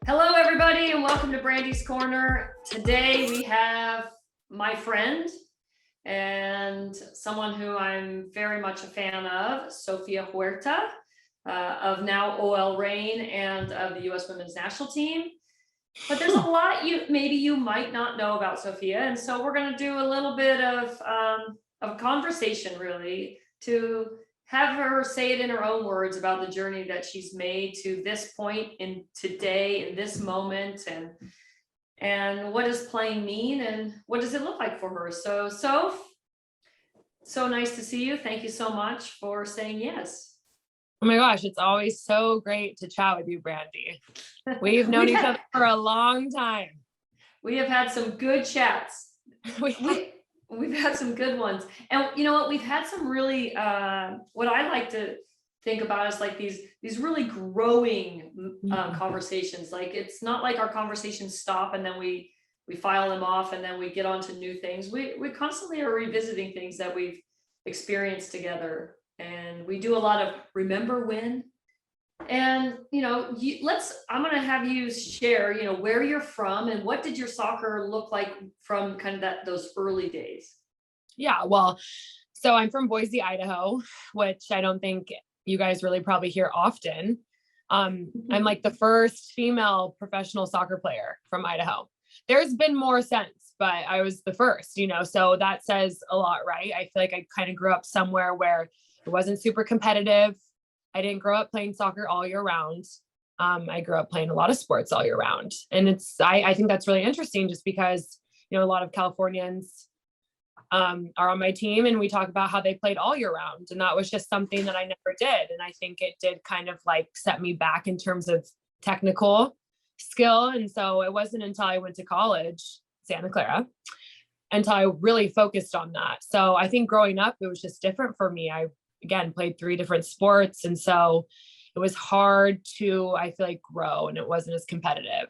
Hello, everybody, and welcome to Brandi's Corner. Today we have my friend and someone who I'm very much a fan of, Sofia Huerta, of now OL Reign and of the U.S. Women's National Team. But there's a lot maybe you might not know about Sofia, and so we're going to do a little bit of conversation, really, to have her say it in her own words about the journey that she's made to this point in today, in this moment, and what does playing mean and what does it look like for her. So nice to see you. Thank you so much for saying yes. Oh my gosh, it's always so great to chat with you, Brandi. We've known each other for a long time. We have had some good chats. We've had some good ones. And you know what? We've had some really, what I like to think about is like these really growing conversations. Like, it's not like our conversations stop and then we file them off and then we get on to new things. We constantly are revisiting things that we've experienced together. And we do a lot of remember when. And, I'm going to have you share, where you're from and what did your soccer look like from kind of those early days? Yeah, well, so I'm from Boise, Idaho, which I don't think you guys really probably hear often. I'm like the first female professional soccer player from Idaho. There's been more since, but I was the first, so that says a lot, right? I feel like I kind of grew up somewhere where it wasn't super competitive. I didn't grow up playing soccer all year round. I grew up playing a lot of sports all year round. And I think that's really interesting just because, a lot of Californians are on my team and we talk about how they played all year round. And that was just something that I never did. And I think it did kind of like set me back in terms of technical skill. And so it wasn't until I went to college, Santa Clara, until I really focused on that. So I think growing up, it was just different for me. I again, played 3 different sports. And so it was hard to, I feel like, grow and it wasn't as competitive.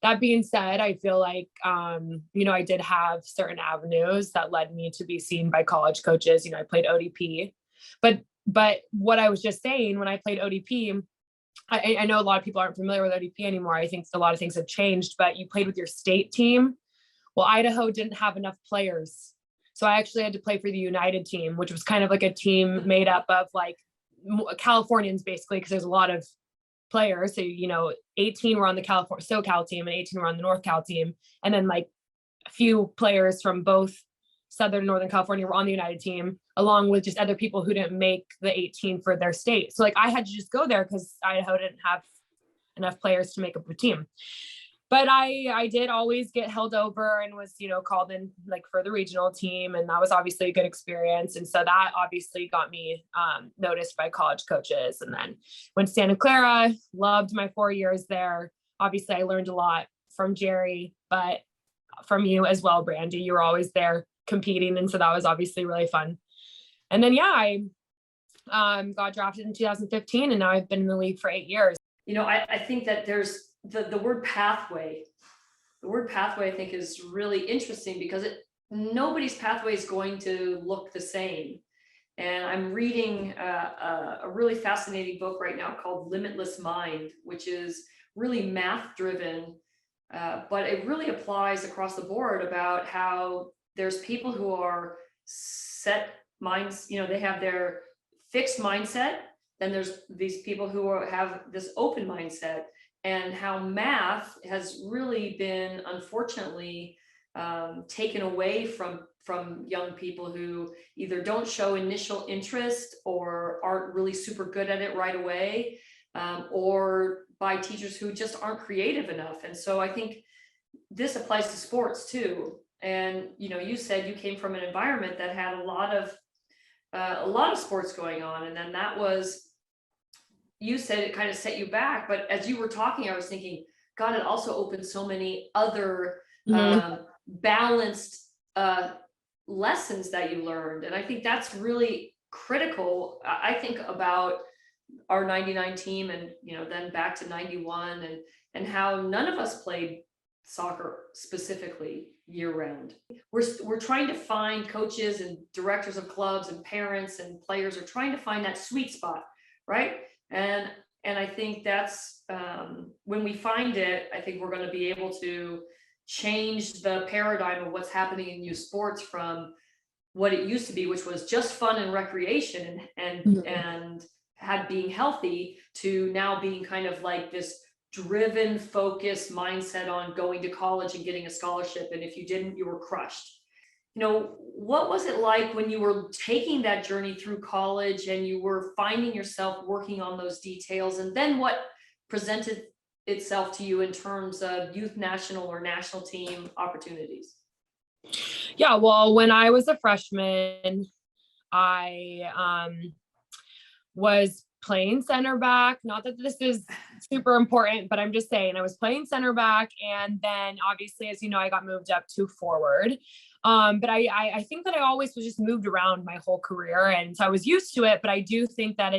That being said, I feel like, I did have certain avenues that led me to be seen by college coaches. I played ODP, but what I was just saying, when I played ODP, I know a lot of people aren't familiar with ODP anymore. I think a lot of things have changed, but you played with your state team. Well, Idaho didn't have enough players. So I actually had to play for the United team, which was kind of like a team made up of like Californians, basically, because there's a lot of players. So, 18 were on the SoCal team and 18 were on the North Cal team. And then like a few players from both Southern and Northern California were on the United team, along with just other people who didn't make the 18 for their state. So like I had to just go there because Idaho didn't have enough players to make up a team. But I did always get held over and was, called in like for the regional team. And that was obviously a good experience. And so that obviously got me noticed by college coaches. And then went to Santa Clara, loved my 4 years there. Obviously, I learned a lot from Jerry, but from you as well, Brandi. You were always there competing. And so that was obviously really fun. And then, I got drafted in 2015 and now I've been in the league for 8 years. I think that there's the word pathway. The word pathway, I think, is really interesting because nobody's pathway is going to look the same. And I'm reading a really fascinating book right now called Limitless Mind, which is really math driven, but it really applies across the board about how there's people who are set minds, they have their fixed mindset. Then there's these people who have this open mindset. And how math has really been, unfortunately, taken away from young people who either don't show initial interest or aren't really super good at it right away, or by teachers who just aren't creative enough. And so I think this applies to sports too. And you said you came from an environment that had a lot of sports going on, and then that was. You said it kind of set you back, but as you were talking, I was thinking, God, it also opened so many other balanced lessons that you learned. And I think that's really critical. I think about our 99 team and, then back to 91 and how none of us played soccer specifically year round. We're trying to find coaches and directors of clubs and parents and players are trying to find that sweet spot, right? And And I think that's, when we find it, I think we're going to be able to change the paradigm of what's happening in youth sports from what it used to be, which was just fun and recreation and had being healthy, to now being kind of like this driven, focused mindset on going to college and getting a scholarship. And if you didn't, you were crushed. What was it like when you were taking that journey through college and you were finding yourself working on those details? And then what presented itself to you in terms of youth national or national team opportunities? Yeah, well, when I was a freshman, I was playing center back. Not that this is super important, but I'm just saying I was playing center back. And then obviously, as you know, I got moved up to forward. But I think that I always was just moved around my whole career. And so I was used to it, but I do think that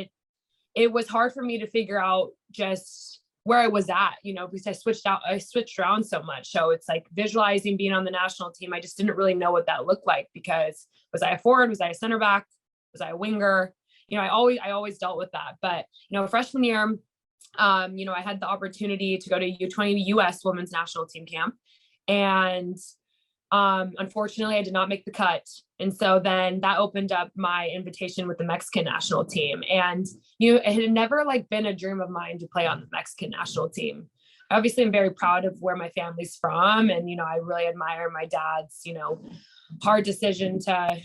it was hard for me to figure out just where I was at, because I switched around so much. So it's like visualizing being on the national team. I just didn't really know what that looked like, because was I a forward? Was I a center back? Was I a winger? I always dealt with that. But, freshman year, I had the opportunity to go to U20 US women's national team camp. And unfortunately, I did not make the cut. And so then that opened up my invitation with the Mexican national team. And, it had never been a dream of mine to play on the Mexican national team. Obviously, I'm very proud of where my family's from. And, I really admire my dad's, hard decision to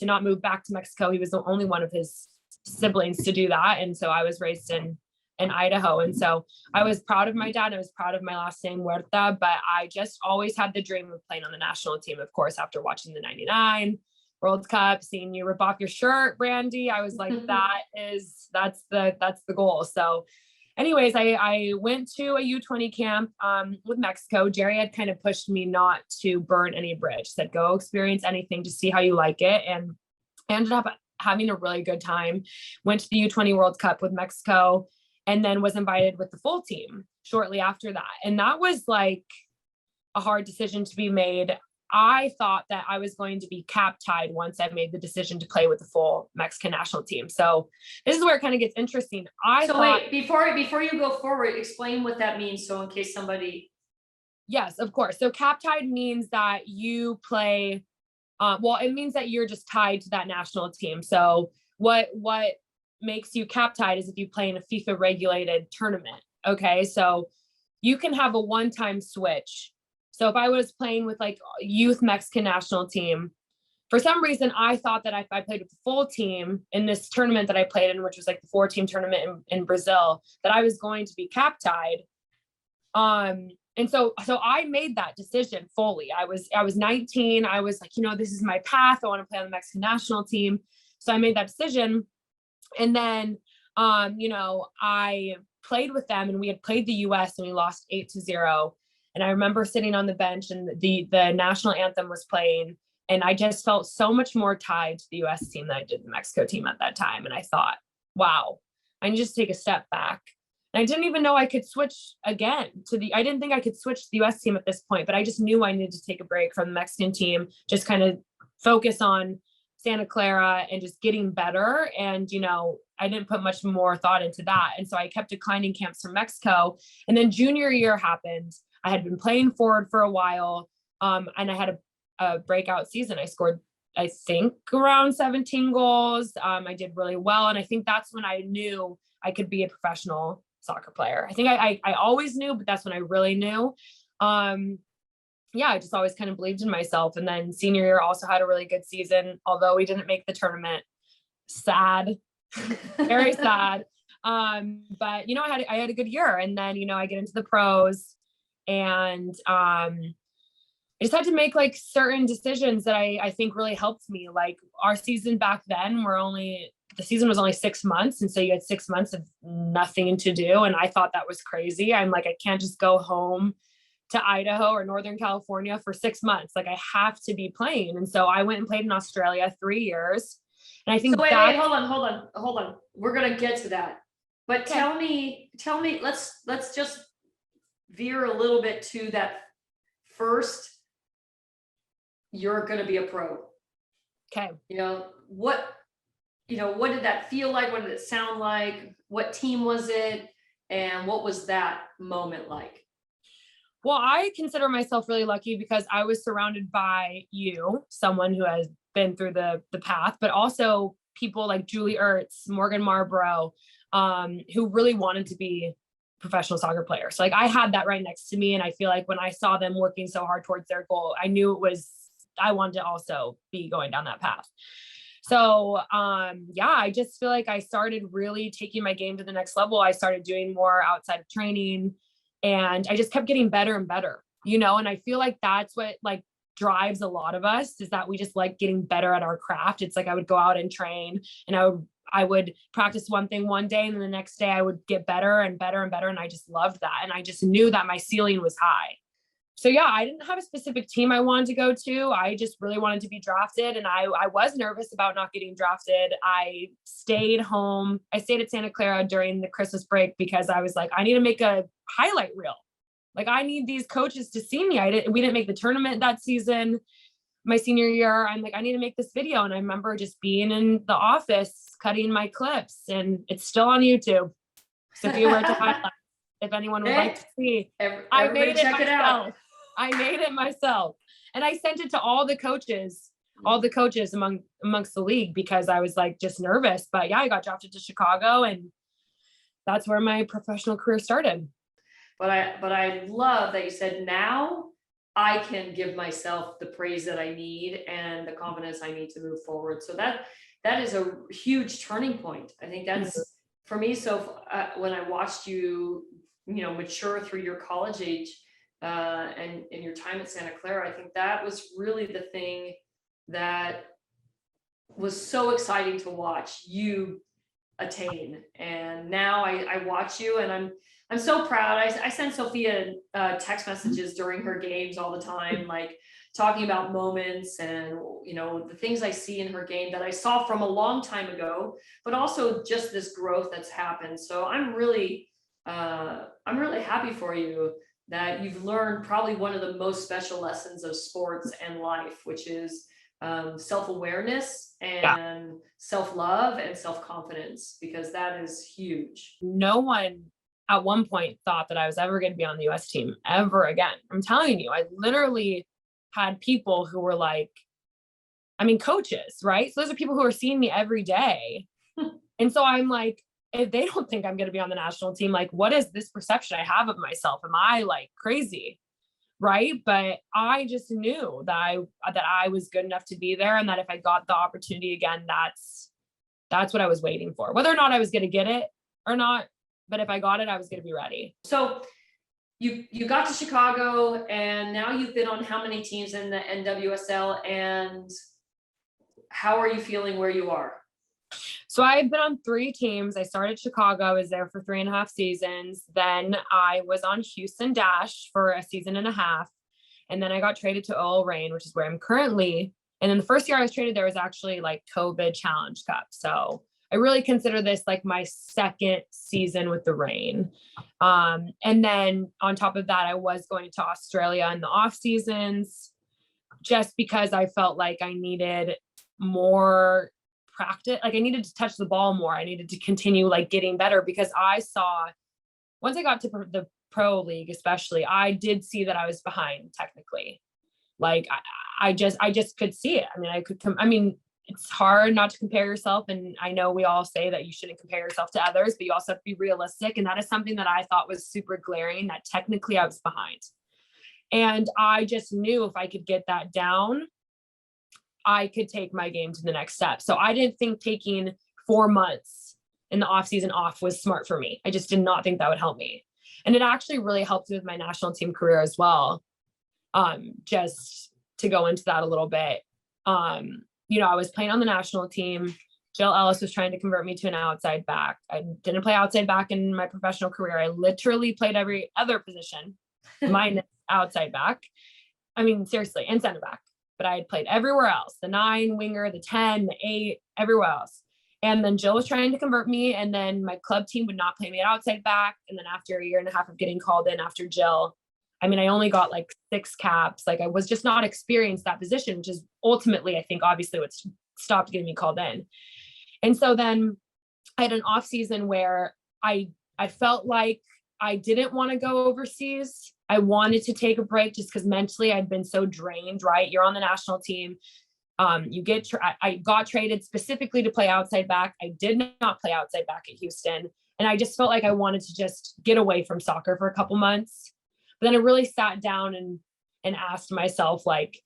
not move back to Mexico. He was the only one of his siblings to do that. And so I was raised in Idaho. And so I was proud of my dad. I was proud of my last name, Huerta, but I just always had the dream of playing on the national team. Of course, after watching the 99 World Cup, seeing you rip off your shirt, Brandi, I was like, that's the goal. So anyways, I went to a U20 camp with Mexico. Jerry had kind of pushed me not to burn any bridge, said, go experience anything to see how you like it. And I ended up having a really good time, went to the U20 World Cup with Mexico, and then was invited with the full team shortly after that. And that was like a hard decision to be made. I thought that I was going to be cap tied once I made the decision to play with the full Mexican national team. So this is where it kind of gets interesting. Wait, before you go forward, explain what that means. So in case somebody. Yes, of course. So cap tied means that you play, it means that you're just tied to that national team. So what makes you cap tied is if you play in a FIFA regulated tournament. Okay. So you can have a one-time switch. So if I was playing with youth Mexican national team, for some reason, I thought that if I played with the full team in this tournament that I played in, which was the 4-team tournament in Brazil, that I was going to be cap tied. And so I made that decision fully. I was 19. I was like, this is my path. I want to play on the Mexican national team. So I made that decision. And then, I played with them, and we had played the US and we lost 8-0. And I remember sitting on the bench and the national anthem was playing. And I just felt so much more tied to the US team than I did the Mexico team at that time. And I thought, wow, I need to just take a step back. And I didn't even know I could switch again I didn't think I could switch to the US team at this point, but I just knew I needed to take a break from the Mexican team, just kind of focus on Santa Clara and just getting better. And, I didn't put much more thought into that. And so I kept declining camps from Mexico. And then junior year happened. I had been playing forward for a while. And I had a breakout season. I scored, I think, around 17 goals. I did really well. And I think that's when I knew I could be a professional soccer player. I think I always knew, but that's when I really knew. I just always kind of believed in myself. And then senior year also had a really good season, although we didn't make the tournament. Sad, very sad. But I had a good year. And then, I get into the pros, and I just had to make certain decisions that I think really helped me. Like our season back then, the season was only 6 months. And so you had 6 months of nothing to do. And I thought that was crazy. I'm like, I can't just go home to Idaho or Northern California for 6 months. I have to be playing. And so I went and played in Australia 3 years. And I think wait, hold on. We're going to get to that. But okay. Tell me, let's just veer a little bit to that first. You're going to be a pro. Okay. What did that feel like? What did it sound like? What team was it? And what was that moment like? Well, I consider myself really lucky because I was surrounded by you, someone who has been through the path, but also people like Julie Ertz, Morgan Marborough, who really wanted to be professional soccer players. So like I had that right next to me. And I feel like when I saw them working so hard towards their goal, I knew I wanted to also be going down that path. So yeah, I just feel like I started really taking my game to the next level. I started doing more outside of training and I just kept getting better and better, and I feel like that's what like drives a lot of us, is that we just like getting better at our craft. It's like I would go out and train and I would practice one thing one day and then the next day I would get better and better and better. And I just loved that. And I just knew that my ceiling was high. So yeah, I didn't have a specific team I wanted to go to. I just really wanted to be drafted. And I was nervous about not getting drafted. I stayed home. I stayed at Santa Clara during the Christmas break because I was like, I need to make a highlight reel. Like I need these coaches to see me. We didn't make the tournament that season. My senior year, I'm like, I need to make this video. And I remember just being in the office, cutting my clips, and it's still on YouTube. Sofia Huerta highlights, if anyone would like to see. I made it myself. I made it myself. And I sent it to all the coaches amongst the league because I was like just nervous. But yeah, I got drafted to Chicago and that's where my professional career started. But I love that you said, now I can give myself the praise that I need and the confidence I need to move forward. So that is a huge turning point. I think that's for me. So when I watched you, mature through your college age and in your time at Santa Clara, I think that was really the thing that was so exciting to watch you attain. And now I watch you and I'm so proud. I send Sophia text messages during her games all the time, like talking about moments and, the things I see in her game that I saw from a long time ago, but also just this growth that's happened. So I'm really happy for you that you've learned probably one of the most special lessons of sports and life, which is self-awareness and self-love and self-confidence, because that is huge. No one at one point thought that I was ever going to be on the US team ever again. I'm telling you, I literally had people who were like, coaches, right? So those are people who are seeing me every day. And so I'm like, if they don't think I'm going to be on the national team, like, what is this perception I have of myself? Am I like crazy? Right. But I just knew that I was good enough to be there. And that if I got the opportunity again, that's what I was waiting for, whether or not I was going to get it or not. But if I got it, I was going to be ready. So you got to Chicago and now you've been on how many teams in the NWSL, and how are you feeling where you are? So I've been on 3 teams. I started Chicago. I was there for 3.5 seasons. Then I was on Houston Dash for a season and a half. And then I got traded to OL Reign, which is where I'm currently. And then the first year I was traded, there was actually like COVID Challenge Cup. So I really consider this like my second season with the Reign. And then on top of that, I was going to Australia in the off seasons just because I felt like I needed more practice. Like I needed to touch the ball more. I needed to continue like getting better because I saw once I got to the pro league, especially, I did see that I was behind technically. Like I just could see it. It's hard not to compare yourself. And I know we all say that you shouldn't compare yourself to others, but you also have to be realistic. And that is something that I thought was super glaring, that technically I was behind. And I just knew if I could get that down, I could take my game to the next step. So I didn't think taking 4 months in the off season off was smart for me. I just did not think that would help me. And it actually really helped with my national team career as well. Just to go into that a little bit. I was playing on the national team. Jill Ellis was trying to convert me to an outside back. I didn't play outside back in my professional career. I literally played every other position minus outside back. Seriously, and center back. But I had played everywhere else, the 9 winger, the 10, the 8, everywhere else. And then Jill was trying to convert me. And then my club team would not play me at outside back. And then after a year and a half of getting called in after Jill, I only got like 6 caps. Like I was just not experienced that position, which is ultimately, I think, obviously what stopped getting me called in. And so then I had an off season where I I felt like I didn't want to go overseas. I wanted to take a break just because mentally I'd been so drained, right? You're on the national team. I got traded specifically to play outside back. I did not play outside back at Houston. And I just felt like I wanted to just get away from soccer for a couple months. But then I really sat down and asked myself, like,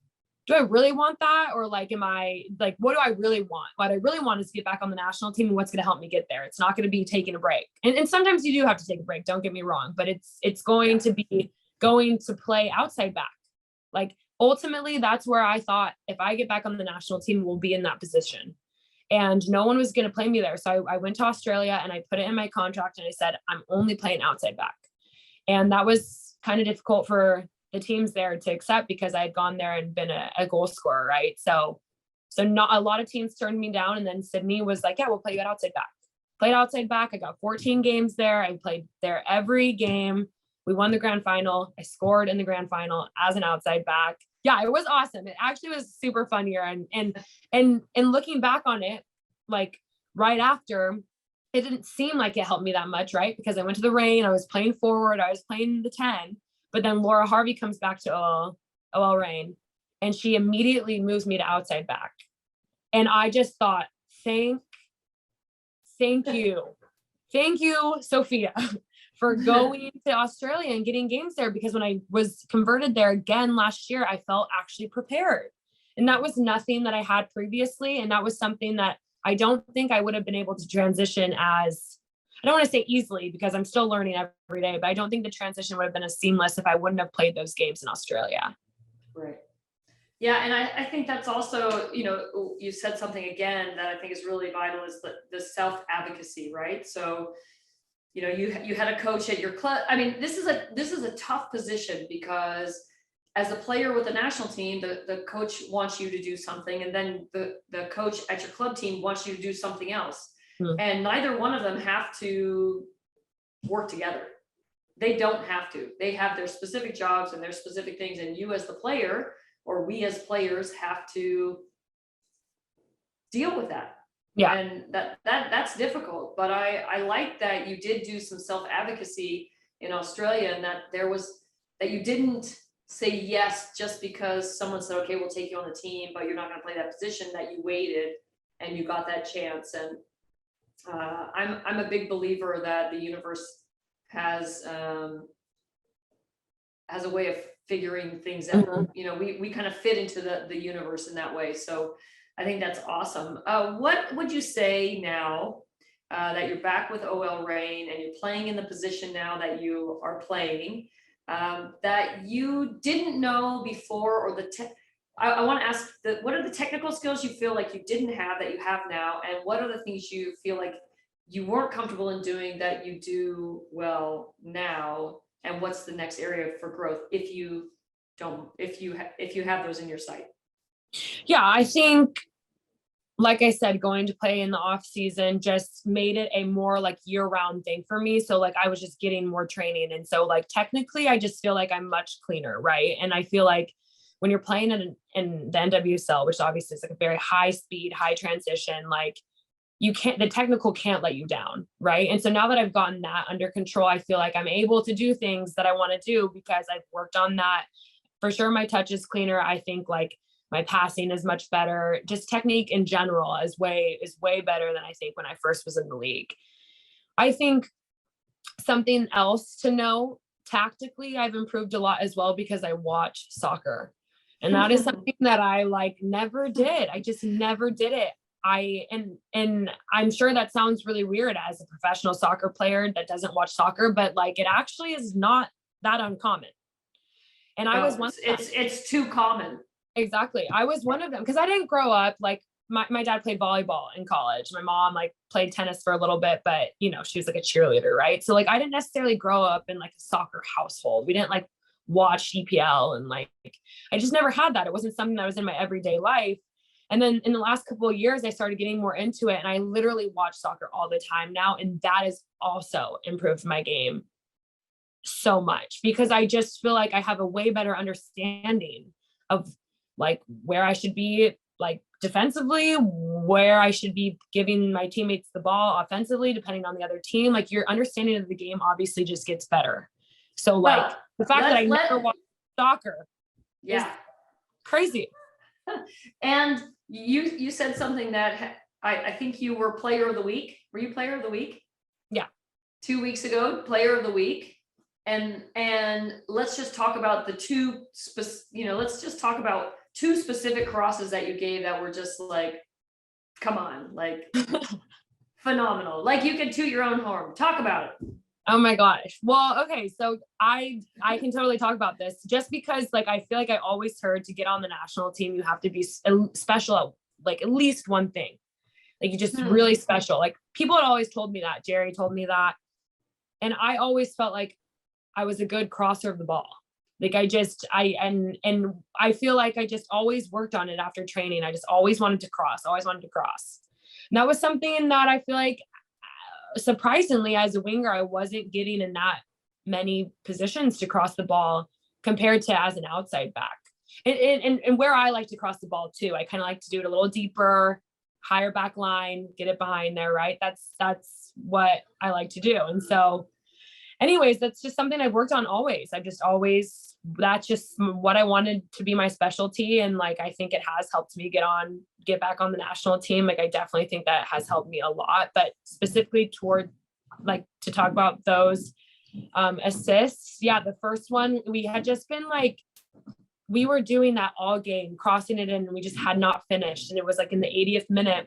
do I really want that? Or like, am I like, what do I really want? What I really want is to get back on the national team, and what's going to help me get there. It's not going to be taking a break. And sometimes you do have to take a break. Don't get me wrong, but it's going to be going to play outside back. Like, ultimately, that's where I thought if I get back on the national team, we'll be in that position. And no one was going to play me there. So I went to Australia and I put it in my contract and I said, I'm only playing outside back. And that was kind of difficult for the teams there to accept because I had gone there and been a goal scorer, right? So not a lot of teams turned me down. And then Sydney was like, yeah, we'll play you at outside back. Played outside back. I got 14 games there. I played there every game. We won the grand final. I scored in the grand final as an outside back. Yeah, it was awesome. It actually was a super fun year. And looking back on it, like right after, it didn't seem like it helped me that much, right? Because I went to the Reign, I was playing forward, I was playing the 10, but then Laura Harvey comes back to OL Reign, and she immediately moves me to outside back. And I just thought, thank you, Sofia, for going to Australia and getting games there, because when I was converted there again last year, I felt actually prepared. And that was nothing that I had previously. And that was something that I don't think I would have been able to transition as, I don't want to say easily because I'm still learning every day, but I don't think the transition would have been as seamless if I wouldn't have played those games in Australia. Right. Yeah. And I think that's also, you said something again that I think is really vital is the self-advocacy, right? So, you had a coach at your club. I mean, this is a tough position because as a player with the national team, the coach wants you to do something, and then the coach at your club team wants you to do something else. Mm-hmm. And neither one of them have to work together. They don't have to. They have their specific jobs and their specific things, and you as the player, or we as players, have to deal with that. Yeah. And that's difficult, but I like that you did do some self-advocacy in Australia, and that you didn't say yes just because someone said, okay, we'll take you on the team, but you're not going to play that position, that you waited and you got that chance. And I'm a big believer that the universe has a way of figuring things out. Mm-hmm. We kind of fit into the universe in that way. So I think that's awesome. What would you say now that you're back with OL Reign and you're playing in the position now that you are playing, that you didn't know before, or I want to ask, what are the technical skills you feel like you didn't have that you have now, and what are the things you feel like you weren't comfortable in doing that you do well now, and what's the next area for growth if you have those in your sight? Yeah, I think, like I said, going to play in the off season just made it a more like year-round thing for me. So like I was just getting more training. And so like technically I just feel like I'm much cleaner, right? And I feel like when you're playing in the NWSL, which obviously is like a very high speed, high transition, like the technical can't let you down, right? And so now that I've gotten that under control, I feel like I'm able to do things that I want to do because I've worked on that. For sure, my touch is cleaner. I think like my passing is much better. Just technique in general is way better than I think when I first was in the league. I think something else to know, tactically, I've improved a lot as well because I watch soccer. And that is something that I like never did. I just never did it. And I'm sure that sounds really weird as a professional soccer player that doesn't watch soccer, but like it actually is not that uncommon. And I was one. It's too common. Exactly. I was one of them because I didn't grow up like my dad played volleyball in college. My mom like played tennis for a little bit, but she was like a cheerleader, right? So like I didn't necessarily grow up in like a soccer household. We didn't like watch EPL, and like I just never had that. It wasn't something that was in my everyday life. And then in the last couple of years, I started getting more into it, and I literally watch soccer all the time now. And that has also improved my game so much because I just feel like I have a way better understanding of like where I should be like defensively, where I should be giving my teammates the ball offensively, depending on the other team. Like your understanding of the game obviously just gets better. So like Well, the fact that I never watched soccer is crazy. And you said something that I think you were player of the week. Were you player of the week? Yeah. 2 weeks ago, player of the week. And let's just talk about let's just talk about 2 specific crosses that you gave that were just like, come on, like phenomenal. Like you can toot your own horn. Talk about it. Oh my gosh. Well, okay. So I can totally talk about this just because like, I feel like I always heard to get on the national team, you have to be special at like at least one thing. Like you just really special. Like people had always told me that. Jerry told me that. And I always felt like I was a good crosser of the ball. Like I feel like I just always worked on it after training. I just always wanted to cross. And that was something that I feel like surprisingly as a winger, I wasn't getting in that many positions to cross the ball compared to as an outside back. And where I like to cross the ball too, I kind of like to do it a little deeper, higher back line, get it behind there, right? That's what I like to do. And so anyways, that's just something I've worked on always. That's just what I wanted to be my specialty. And like, I think it has helped me get back on the national team. Like, I definitely think that has helped me a lot, but specifically toward like to talk about those assists. Yeah. The first one we had just been like, we were doing that all game, crossing it in, and we just had not finished. And it was like in the 80th minute.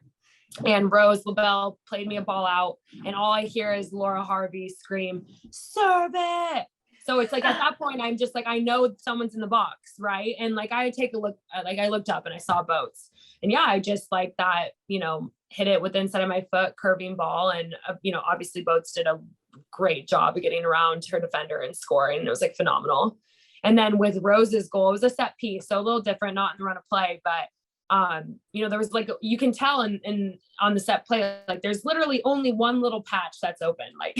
And Rose LaBelle played me a ball out, and all I hear is Laura Harvey scream, "Serve it!" So it's like at that point, I'm just like, I know someone's in the box, right? And like I take a look, like I looked up and I saw Boats, and yeah, I just like that, hit it with the inside of my foot, curving ball, and obviously Boats did a great job of getting around her defender and scoring. It was like phenomenal. And then with Rose's goal, it was a set piece, so a little different, not in the run of play, but there was like, you can tell in on the set play, like there's literally only one little patch that's open. Like,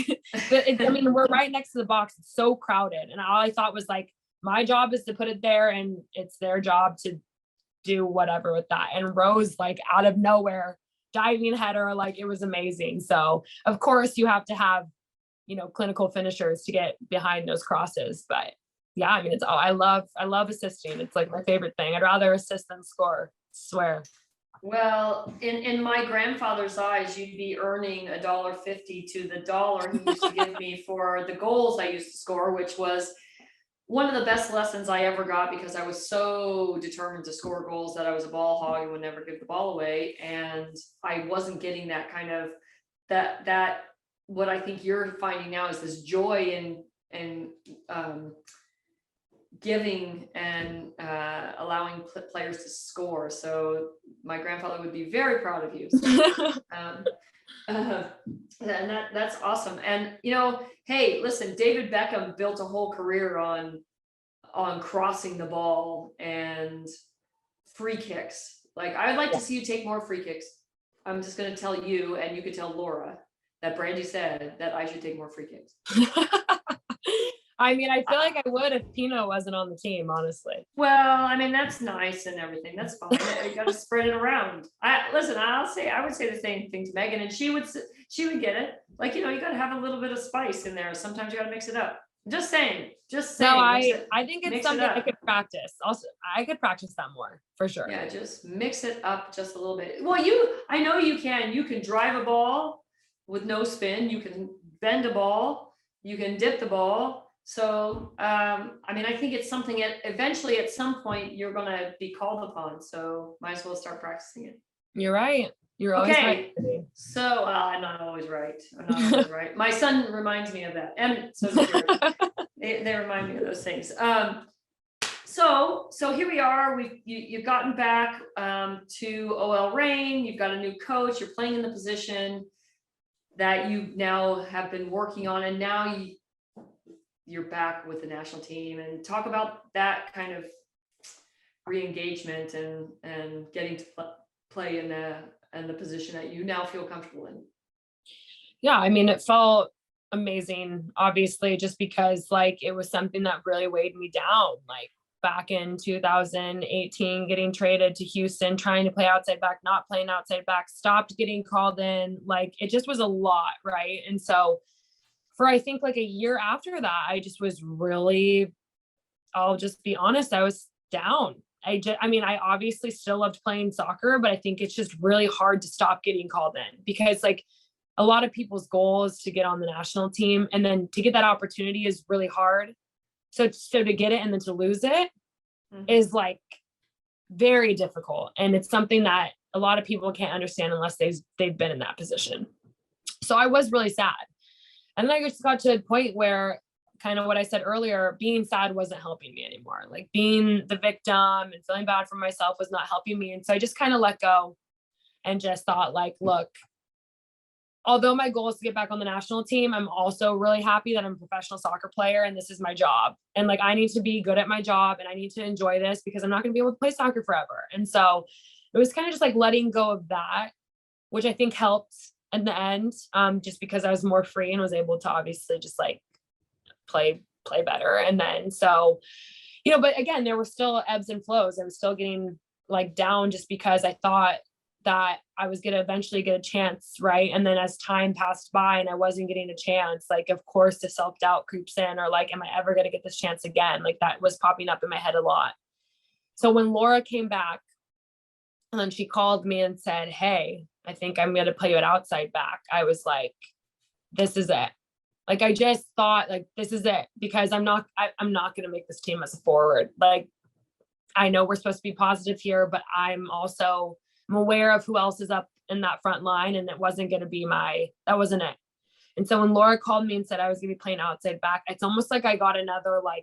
we're right next to the box. It's so crowded. And all I thought was like, my job is to put it there and it's their job to do whatever with that. And Rose, like out of nowhere, diving header, like it was amazing. So of course you have to have, clinical finishers to get behind those crosses, but yeah, I love assisting. It's like my favorite thing. I'd rather assist than score. Swear. Well, in my grandfather's eyes, you'd be earning $1.50 to the dollar he used to give me for the goals I used to score, which was one of the best lessons I ever got because I was so determined to score goals that I was a ball hog and would never give the ball away. And I wasn't getting that kind of that what I think you're finding now is this joy in giving and allowing players to score. So my grandfather would be very proud of you. So, and that's awesome. And hey, listen, David Beckham built a whole career on crossing the ball and free kicks. Like I'd like to see you take more free kicks. I'm just going to tell you, and you could tell Laura that Brandi said that I should take more free kicks. I feel like I would if Pino wasn't on the team, honestly. Well, that's nice and everything. That's fine. You got to spread it around. I would say the same thing to Megan, and she would get it. Like, you got to have a little bit of spice in there. Sometimes you got to mix it up. Just saying. No, I think it's something I could practice. Also, I could practice that more for sure. Yeah, just mix it up just a little bit. Well, I know you can drive a ball with no spin. You can bend a ball. You can dip the ball. So, I think it's something eventually at some point you're going to be called upon. So might as well start practicing it. You're right. You're always right. So I'm not always right. My son reminds me of that. And so they remind me of those things. So here we are. You've gotten back to OL Reign. You've got a new coach. You're playing in the position that you now have been working on. And now you're back with the national team, and talk about that kind of re-engagement and getting to play in the position that you now feel comfortable in. Yeah, it felt amazing, obviously, just because like it was something that really weighed me down. Like back in 2018, getting traded to Houston, trying to play outside back, not playing outside back, stopped getting called in. Like, it just was a lot. Right. And so for, I think like a year after that, I just was really, I'll just be honest, I was down. I mean, I obviously still loved playing soccer, but I think it's just really hard to stop getting called in, because like a lot of people's goal is to get on the national team, and then to get that opportunity is really hard. So to get it and then to lose it is like very difficult. And it's something that a lot of people can't understand unless they've been in that position. So I was really sad. And then I just got to a point where, kind of what I said earlier, being sad wasn't helping me anymore. Like, being the victim and feeling bad for myself was not helping me. And so I just kind of let go and just thought, like, look, although my goal is to get back on the national team, I'm also really happy that I'm a professional soccer player and this is my job. And like, I need to be good at my job and I need to enjoy this, because I'm not going to be able to play soccer forever. And so it was kind of just like letting go of that, which I think helped in the end, just because I was more free and was able to obviously just like play better. And then, so, you know, but again, there were still ebbs and flows. I was still getting like down just because I thought that I was going to eventually get a chance. Right. And then as time passed by and I wasn't getting a chance, like, of course the self-doubt creeps in, or like, am I ever going to get this chance again? Like, that was popping up in my head a lot. So when Laura came back and then she called me and said, hey, I think I'm going to play you at outside back, I was like, this is it. Like, I just thought, like, this is it, because I'm not going to make this team as a forward. Like, I know we're supposed to be positive here, but I'm aware of who else is up in that front line, and it wasn't going to be that wasn't it. And so when Laura called me and said I was going to be playing outside back, it's almost like I got another, I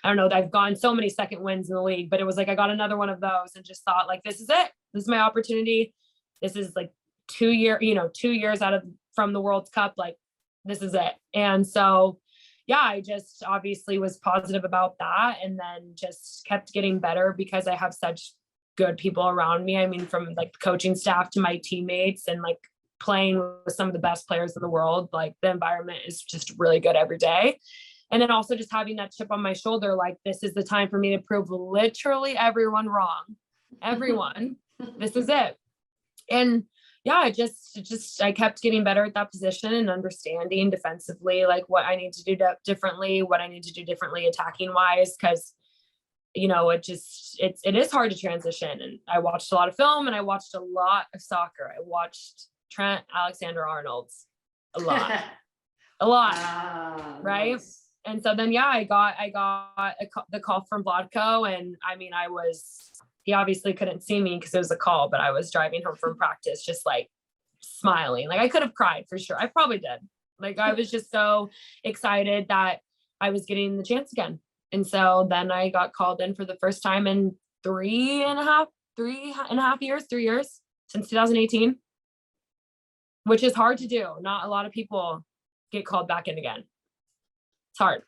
don't know, I've gone so many second wins in the league, but it was like I got another one of those and just thought, like, this is it. This is my opportunity. This is like 2 years from the World Cup. Like, this is it. And so, yeah, I just obviously was positive about that, and then just kept getting better because I have such good people around me. I mean, from like the coaching staff to my teammates, and like playing with some of the best players in the world, like the environment is just really good every day. And then also just having that chip on my shoulder, like, this is the time for me to prove literally everyone wrong. Everyone, this is it. And yeah, I kept getting better at that position and understanding defensively, like what I need to do differently, what I need to do differently attacking wise. Cause you know, it is hard to transition. And I watched a lot of film and I watched a lot of soccer. I watched Trent Alexander-Arnold's a lot, right? Nice. And so then, yeah, I got the call from Vladko, and I mean, he obviously couldn't see me because it was a call, but I was driving home from practice, just like smiling. Like, I could have cried for sure. I probably did. Like, I was just so excited that I was getting the chance again. And so then I got called in for the first time in 3.5 years, 3 years, since 2018, which is hard to do. Not a lot of people get called back in again. It's hard.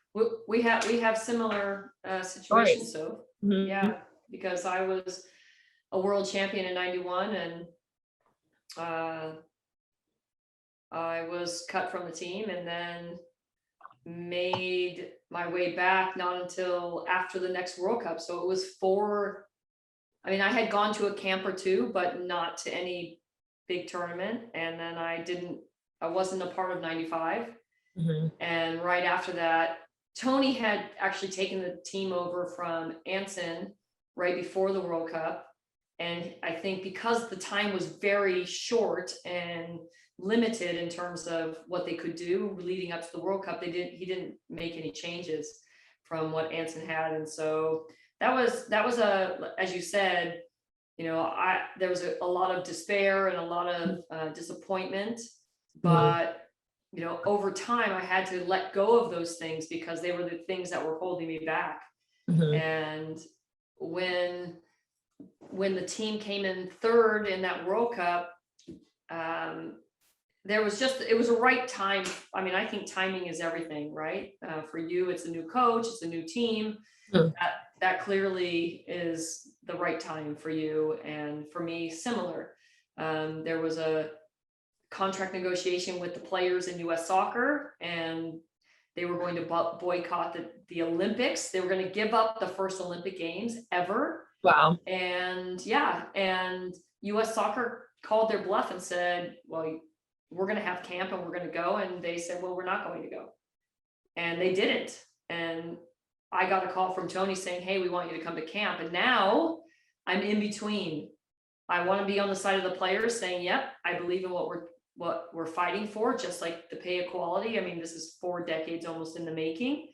We have similar situations. So yeah, because I was a world champion in 91, and I was cut from the team, and then made my way back not until after the next World Cup. So it was I had gone to a camp or two, but not to any big tournament. And then I wasn't a part of 95. And right after that, Tony had actually taken the team over from Anson right before the World Cup. And I think because the time was very short and limited in terms of what they could do leading up to the World Cup, he didn't make any changes from what Anson had. And so that was as you said, you know, there was a lot of despair and a lot of disappointment, but you know, over time I had to let go of those things because they were the things that were holding me back. And when the team came in third in that World Cup, it was a right time. I mean, I think timing is everything, right? For you, it's a new coach, it's a new team. That clearly is the right time for you. And for me, similar. There was a contract negotiation with the players in US Soccer, and They were going to boycott the Olympics. They were going to give up the first Olympic Games ever. Wow. And yeah, and US Soccer called their bluff and said, well, we're going to have camp and we're going to go. And they said, well, we're not going to go. And they didn't. And I got a call from Tony saying, hey, we want you to come to camp. And now I'm in between. I want to be on the side of the players saying, yep, I believe in what we're fighting for, just like the pay equality. I mean, this is 4 decades almost in the making.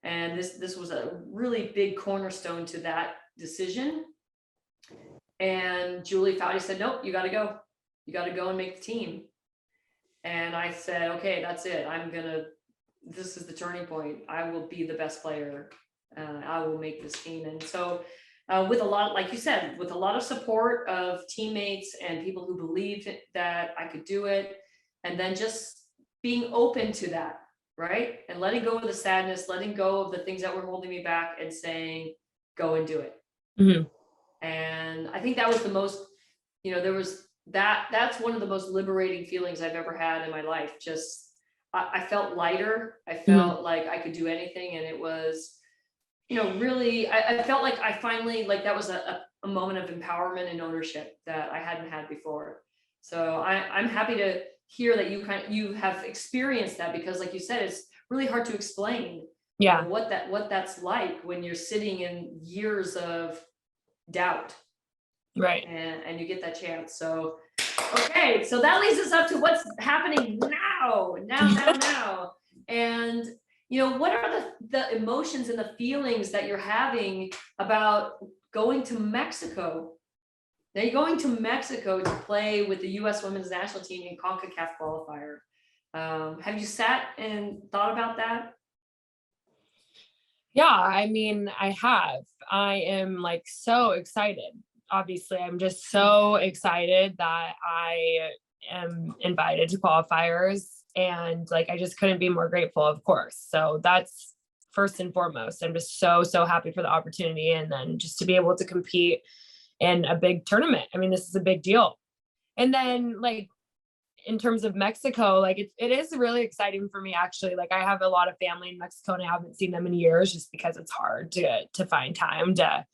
And this was a really big cornerstone to that decision. And Julie Foudy said, nope, you got to go. You got to go and make the team. And I said, okay, that's it. This is the turning point. I will be the best player. I will make this team. And so with a lot, like you said, with a lot of support of teammates and people who believed that I could do it, and then just being open to that, right? And letting go of the sadness, letting go of the things that were holding me back and saying, go and do it. Mm-hmm. And I think that was the most, there was that's one of the most liberating feelings I've ever had in my life. Just, I felt lighter. I felt like I could do anything. And it was, really, I felt like I finally, like that was a moment of empowerment and ownership that I hadn't had before. So I'm happy to hear that you have experienced that, because like you said, it's really hard to explain what that's like when you're sitting in years of doubt. Right. And you get that chance. So, okay. So that leads us up to what's happening now. And what are the emotions and the feelings that you're having about going to Mexico? Now you're going to Mexico to play with the U.S. women's national team in CONCACAF qualifier. Have you sat and thought about that? Yeah, I mean, I have. I am like so excited. Obviously, I'm just so excited that I am invited to qualifiers. And like, I just couldn't be more grateful, of course. So that's first and foremost. I'm just so happy for the opportunity. And then just to be able to compete in a big tournament. I mean, this is a big deal. And then like, in terms of Mexico, like it is really exciting for me, actually. Like I have a lot of family in Mexico and I haven't seen them in years just because it's hard to find time to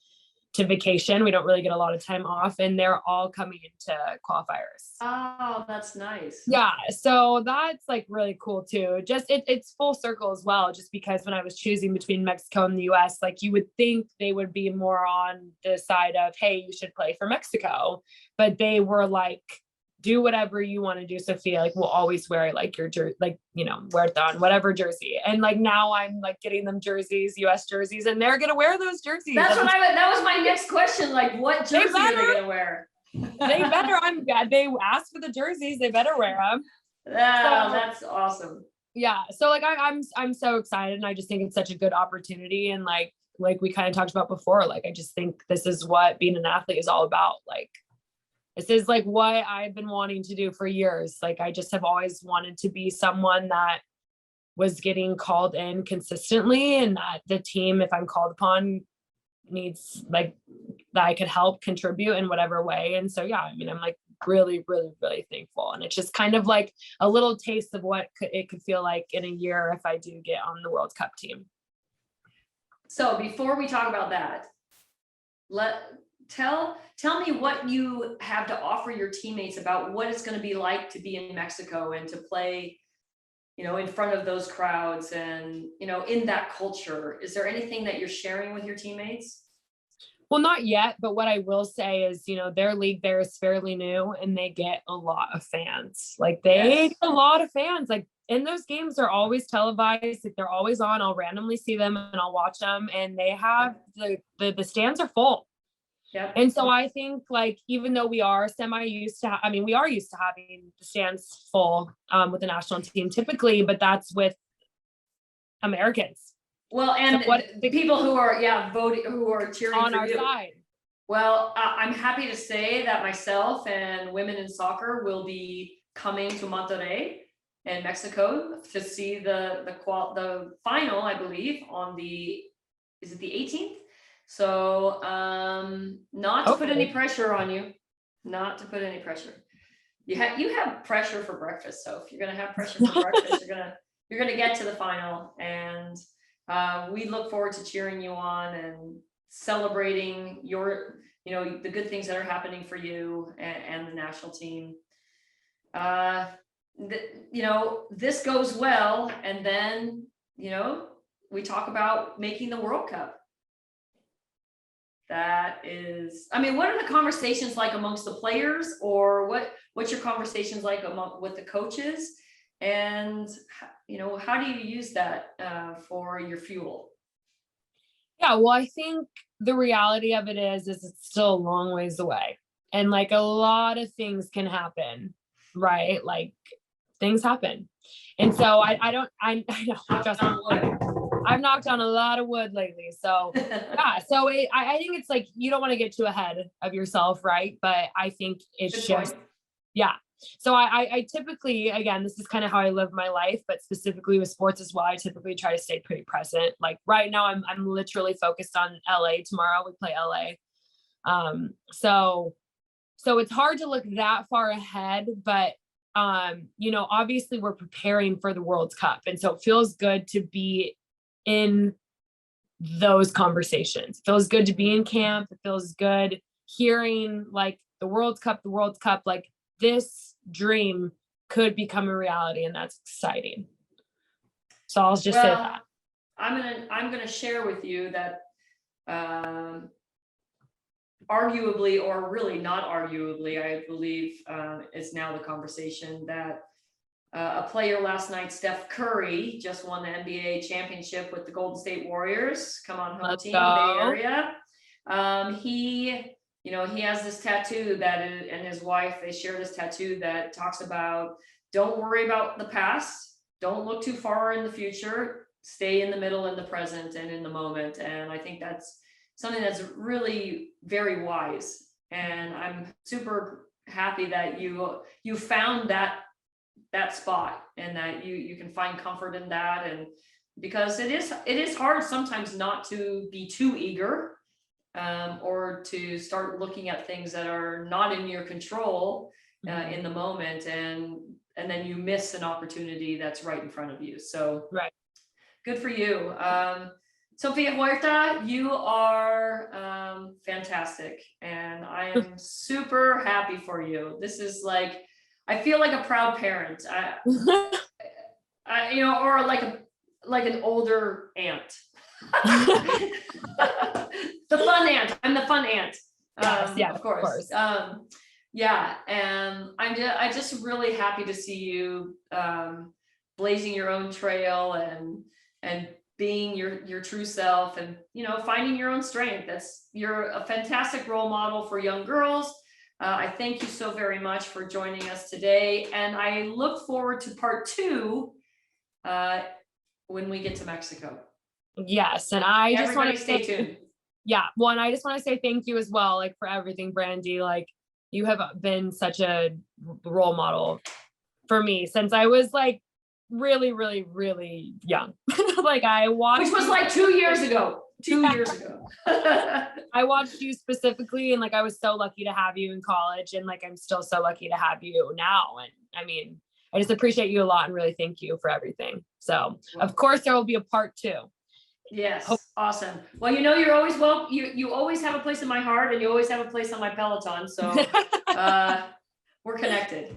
vacation. We don't really get a lot of time off, and they're all coming into qualifiers. Oh, that's nice. Yeah. So that's like really cool too. Just it's full circle as well, just because when I was choosing between Mexico and the US, like you would think they would be more on the side of, hey, you should play for Mexico. But they were like, do whatever you want to do, Sophia. Like we'll always wear like your jersey, like, Huerta on whatever jersey. And like now I'm like getting them jerseys, US jerseys, and they're going to wear those jerseys. That was my next question. Like what jersey are they going to wear? They better. They asked for the jerseys. They better wear them. That's awesome. Yeah. So like I'm so excited, and I just think it's such a good opportunity. And like we kind of talked about before, like I just think this is what being an athlete is all about. Like this is like what I've been wanting to do for years. Like I just have always wanted to be someone that was getting called in consistently, and that the team, if I'm called upon, needs like that I could help contribute in whatever way. And so, yeah, I mean, I'm like really, really, really thankful. And it's just kind of like a little taste of what it could feel like in a year if I do get on the World Cup team. So before we talk about that, tell me what you have to offer your teammates about what it's going to be like to be in Mexico and to play, in front of those crowds and, in that culture. Is there anything that you're sharing with your teammates? Well, not yet, but what I will say is, their league there is fairly new, and they get a lot of fans. Like they get a lot of fans. Like in those games, they're always televised. Like they're always on. I'll randomly see them and I'll watch them, and they have the stands are full. Yep. And so I think like, even though we are used to having the stands full with the national team typically, but that's with Americans. Well, and so the people who are voting, who are cheering on for our side. Well, I'm happy to say that myself and women in soccer will be coming to Monterrey in Mexico to see the final, I believe, on is it the 18th? So not to put any pressure on you, not to put any pressure. You have pressure for breakfast. So if you're going to have pressure for breakfast, you're going to get to the final, and we look forward to cheering you on and celebrating your, the good things that are happening for you and the national team. This goes well, and then, we talk about making the World Cup. That is, what are the conversations like amongst the players, or what's your conversations like with the coaches? And, how do you use that for your fuel? Yeah, well, I think the reality of it is it's still a long ways away. And like a lot of things can happen, right? Like things happen. And so I know, I've knocked on a lot of wood lately. So yeah, so I think it's like, you don't want to get too ahead of yourself, right? But I think it's just, yeah. So I typically, again, this is kind of how I live my life, but specifically with sports as well, I typically try to stay pretty present. Like right now, I'm literally focused on LA. Tomorrow we play LA. So it's hard to look that far ahead, but obviously we're preparing for the World Cup. And so it feels good to be in those conversations. It feels good to be in camp. It feels good hearing like the World Cup, like this dream could become a reality, and that's exciting. So I'll just say that. I'm gonna share with you that arguably, or really not arguably, I believe is now the conversation that a player last night, Steph Curry, just won the NBA championship with the Golden State Warriors. Come on home, team, Bay Area. He has this tattoo and his wife, they share this tattoo that talks about, don't worry about the past, don't look too far in the future, stay in the middle, in the present, and in the moment. And I think that's something that's really very wise. And I'm super happy that you found that spot, and that you can find comfort in that. And because it is hard sometimes not to be too eager, or to start looking at things that are not in your control in the moment, and then you miss an opportunity that's right in front of you. So right. Good for you. Sofia Huerta, you are fantastic, and I am super happy for you. This is like, I feel like a proud parent, or like an older aunt. The fun aunt. I'm the fun aunt. Of course. Yeah, and I'm just really happy to see you blazing your own trail and being your true self, and finding your own strength. You're a fantastic role model for young girls. I thank you so very much for joining us today, and I look forward to part 2 when we get to Mexico. Yes, and I just want to stay tuned. Yeah, one, I just want to say thank you as well, like for everything, Brandi. Like you have been such a role model for me since I was like really, really, really young. Like I watched, which was like 2 years ago. 2 years ago. I watched you specifically, and like I was so lucky to have you in college, and like I'm still so lucky to have you now. And I just appreciate you a lot and really thank you for everything. So of course there will be a part 2. Yes. Awesome. Well, you're always you always have a place in my heart, and you always have a place on my Peloton. So we're connected.